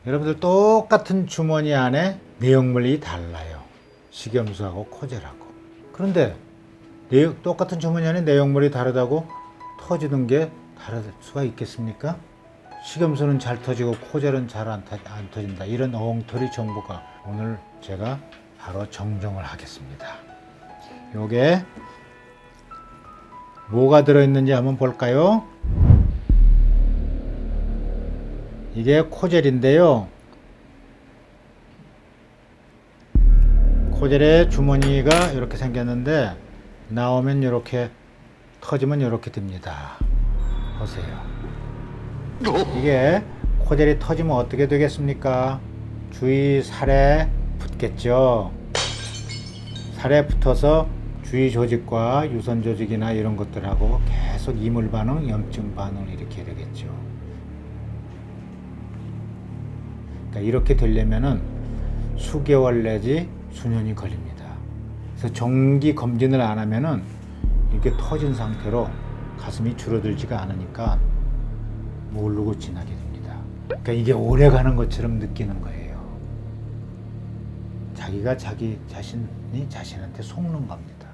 여러분들 똑같은 주머니 안에 내용물이 달라요. 식염수하고 코젤하고. 그런데 똑같은 주머니 안에 내용물이 다르다고 터지는 게 다를 수가 있겠습니까? 식염수는 잘 터지고 코젤은 잘 안 터진다. 이런 엉터리 정보가 오늘 제가 바로 정정을 하겠습니다. 요게 뭐가 들어있는지 한번 볼까요? 이게 코젤인데요. 코젤의 주머니가 이렇게 생겼는데 나오면 이렇게 터지면 이렇게 됩니다. 보세요. 이게 코젤이 터지면 어떻게 되겠습니까? 주위 살에 붙겠죠. 살에 붙어서 주위 조직과 유선 조직이나 이런 것들하고 계속 이물 반응, 염증 반응을 일으키게 되겠죠. 그러니까 이렇게 되려면은 수개월 내지 수년이 걸립니다. 그래서 정기 검진을 안 하면은 이렇게 터진 상태로 가슴이 줄어들지가 않으니까 모르고 지나게 됩니다. 그러니까 이게 오래 가는 것처럼 느끼는 거예요. 자기가 자기 자신이 자신한테 속는 겁니다.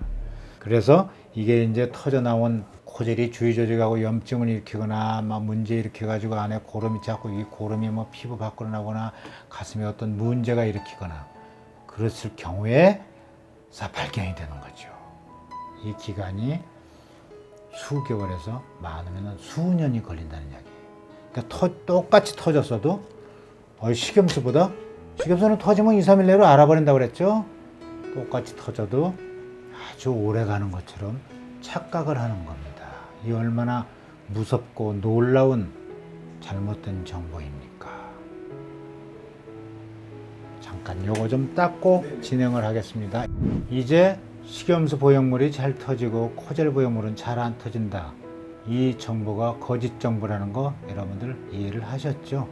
그래서 이게 이제 터져 나온 코젤이 주위 조직하고 염증을 일으키거나 막 문제 일으켜가지고 안에 고름이 자꾸 이 고름이 뭐 피부 밖으로 나거나 가슴에 어떤 문제가 일으키거나 그랬을 경우에 발견이 되는 거죠. 이 기간이 수개월에서 많으면 수년이 걸린다는 이야기예요. 그러니까 똑같이 터졌어도 식염수는 터지면 2, 3일 내로 알아버린다고 그랬죠. 똑같이 터져도 아주 오래 가는 것처럼 착각을 하는 겁니다. 이 얼마나 무섭고 놀라운 잘못된 정보입니까? 잠깐 요거 좀 닦고 진행을 하겠습니다. 이제 식염수 보형물이 잘 터지고 코젤 보형물은 잘 안 터진다. 이 정보가 거짓 정보라는 거 여러분들 이해를 하셨죠?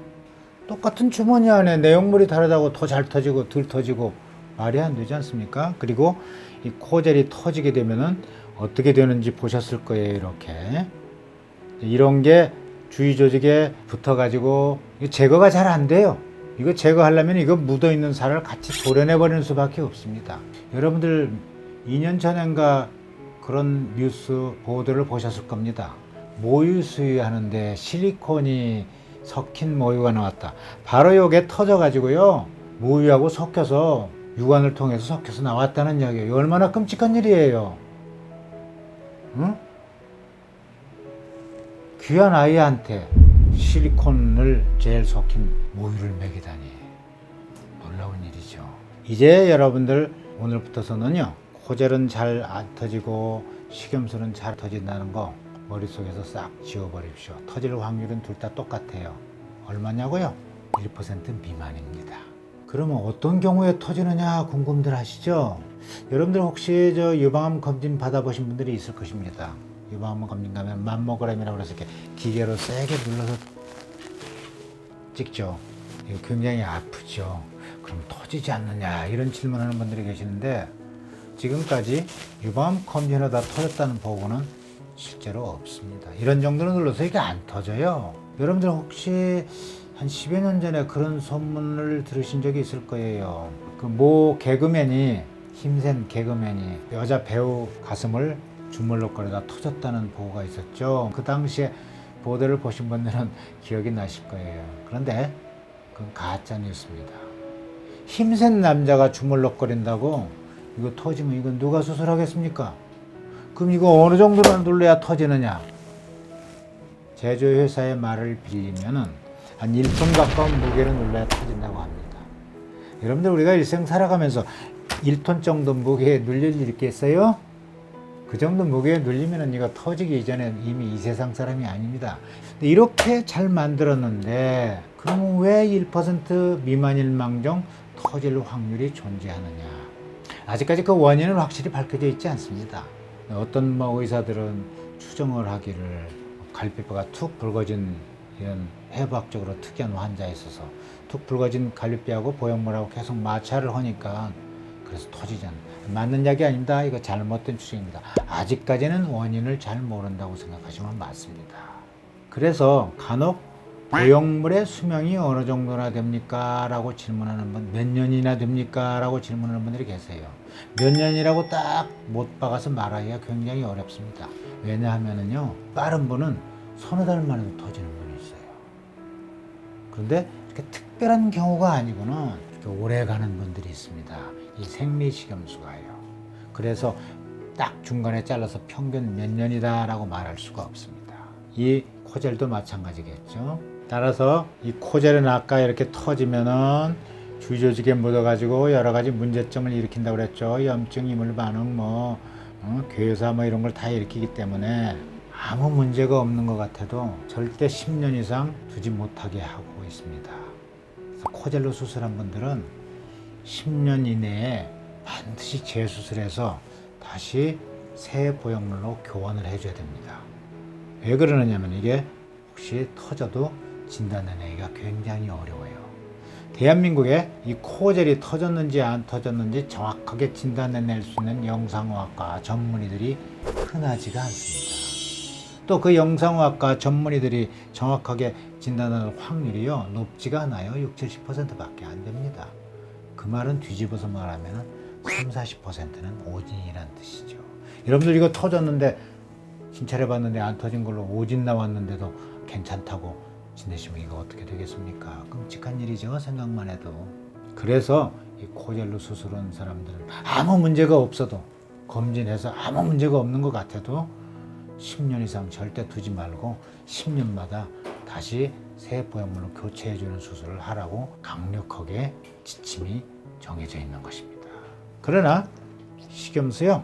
똑같은 주머니 안에 내용물이 다르다고 더 잘 터지고 덜 터지고 말이 안 되지 않습니까? 그리고 이 코젤이 터지게 되면은 어떻게 되는지 보셨을 거예요. 이렇게 이런 게 주위 조직에 붙어 가지고 제거가 잘 안 돼요. 이거 제거하려면 이거 묻어 있는 살을 같이 도려내 버리는 수밖에 없습니다. 여러분들 2년 전인가 그런 뉴스 보도를 보셨을 겁니다. 모유 수유하는데 실리콘이 섞인 모유가 나왔다. 바로 요게 터져 가지고요 모유하고 섞여서 유관을 통해서 섞여서 나왔다는 이야기예요. 얼마나 끔찍한 일이에요. 응? 귀한 아이한테 실리콘을 젤 섞인 모유를 먹이다니 놀라운 일이죠. 이제 여러분들 오늘부터서는요 코젤은 잘 안 터지고 식염수는 잘 터진다는 거 머릿속에서 싹 지워버립시오. 터질 확률은 둘 다 똑같아요. 얼마냐고요? 1% 미만입니다. 그러면 어떤 경우에 터지느냐 궁금들 하시죠? 여러분들 혹시 유방암 검진 받아보신 분들이 있을 것입니다. 유방암 검진 가면 맘모그램이라고 해서 이렇게 기계로 세게 눌러서 찍죠. 이거 굉장히 아프죠. 그럼 터지지 않느냐 이런 질문하는 분들이 계시는데 지금까지 유방암 검진하다 터졌다는 보고는 실제로 없습니다. 이런 정도로 눌러서 이게 안 터져요. 여러분들 혹시 한 10여 년 전에 그런 소문을 들으신 적이 있을 거예요. 그 모 개그맨이 힘센 개그맨이 여자 배우 가슴을 주물럭거리다 터졌다는 보고가 있었죠. 그 당시에 보도를 보신 분들은 기억이 나실 거예요. 그런데 그건 가짜 뉴스입니다. 힘센 남자가 주물럭거린다고 이거 터지면 이건 누가 수술하겠습니까? 그럼 이거 어느 정도로 눌러야 터지느냐? 제조회사의 말을 빌리면은 한 1톤 가까운 무게를 눌러야 터진다고 합니다. 여러분들 우리가 일생 살아가면서 1톤 정도 무게에 눌릴 일 있겠어요? 그 정도 무게에 눌리면은 이거 터지기 이전에 이미 이 세상 사람이 아닙니다. 근데 이렇게 잘 만들었는데 그러면 왜 1% 미만일 망정 터질 확률이 존재하느냐? 아직까지 그 원인은 확실히 밝혀져 있지 않습니다. 어떤 의사들은 추정을 하기를 갈비뼈가 툭 붉어진 이런 해부학적으로 특이한 환자에 있어서 툭 붉어진 갈비뼈하고 보형물하고 계속 마찰을 하니까 그래서 터지지 않는 맞는 약이 아닙니다. 이거 잘못된 추정입니다. 아직까지는 원인을 잘 모른다고 생각하시면 맞습니다. 그래서 간혹 보형물의 수명이 어느 정도나 됩니까? 라고 질문하는 분, 몇 년이나 됩니까? 라고 질문하는 분들이 계세요. 몇 년이라고 딱 못 박아서 말하기가 굉장히 어렵습니다. 왜냐하면은요, 빠른 분은 서너 달 만에도 터지는 분이 있어요. 그런데 이렇게 특별한 경우가 아니고는 이렇게 오래 가는 분들이 있습니다. 이 생리식염수가요. 그래서 딱 중간에 잘라서 평균 몇 년이다라고 말할 수가 없습니다. 이 코젤도 마찬가지겠죠. 따라서 이 코젤은 아까 이렇게 터지면은 주조직에 묻어가지고 여러 가지 문제점을 일으킨다고 그랬죠. 염증, 이물 반응, 괴사 이런 걸 다 일으키기 때문에 아무 문제가 없는 것 같아도 절대 10년 이상 두지 못하게 하고 있습니다. 그래서 코젤로 수술한 분들은 10년 이내에 반드시 재수술해서 다시 새 보형물로 교환을 해줘야 됩니다. 왜 그러느냐면 이게 혹시 터져도 진단해내기가 굉장히 어려워요. 대한민국에 이 코젤이 터졌는지 안 터졌는지 정확하게 진단해낼 수 있는 영상의학과 전문의들이 흔하지가 않습니다. 또 그 영상의학과 전문의들이 정확하게 진단할 확률이요 높지가 않아요. 60, 70%밖에 안 됩니다. 그 말은 뒤집어서 말하면 30, 40%는 오진이란 뜻이죠. 여러분들 이거 터졌는데 진찰해봤는데 안 터진 걸로 오진 나왔는데도 괜찮다고 지내시면 이거 어떻게 되겠습니까? 끔찍한 일이죠. 생각만 해도. 그래서 이 코젤로 수술한 사람들은 아무 문제가 없어도 검진해서 아무 문제가 없는 것 같아도 10년 이상 절대 두지 말고 10년마다 다시 새 보형물로 교체해주는 수술을 하라고 강력하게 지침이 정해져 있는 것입니다. 그러나 식염수요.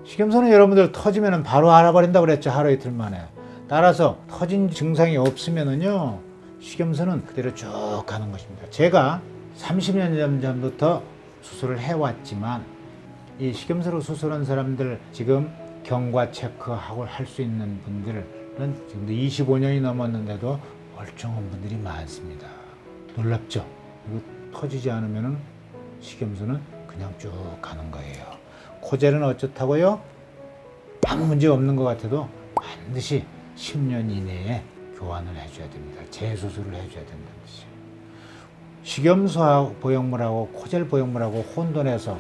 식염수는 여러분들 터지면 바로 알아버린다고 그랬죠. 하루 이틀 만에. 따라서 터진 증상이 없으면은요, 식염수는 그대로 쭉 가는 것입니다. 제가 30년 전부터 수술을 해왔지만 이 식염수로 수술한 사람들 지금 경과 체크하고 할 수 있는 분들은 지금도 25년이 넘었는데도 멀쩡한 분들이 많습니다. 놀랍죠? 이거 터지지 않으면은 식염수는 그냥 쭉 가는 거예요. 코젤은 어쩌다고요? 아무 문제 없는 것 같아도 반드시 10년 이내에 교환을 해줘야 됩니다. 재수술을 해줘야 된다는 뜻이에요. 식염수 보형물하고 코젤 보형물하고 혼돈해서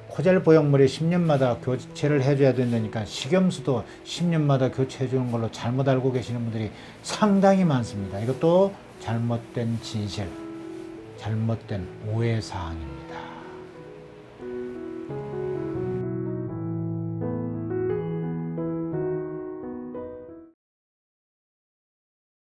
코젤 보형물이 10년마다 교체를 해줘야 된다니까 식염수도 10년마다 교체해주는 걸로 잘못 알고 계시는 분들이 상당히 많습니다. 이것도 잘못된 진실, 잘못된 오해사항입니다.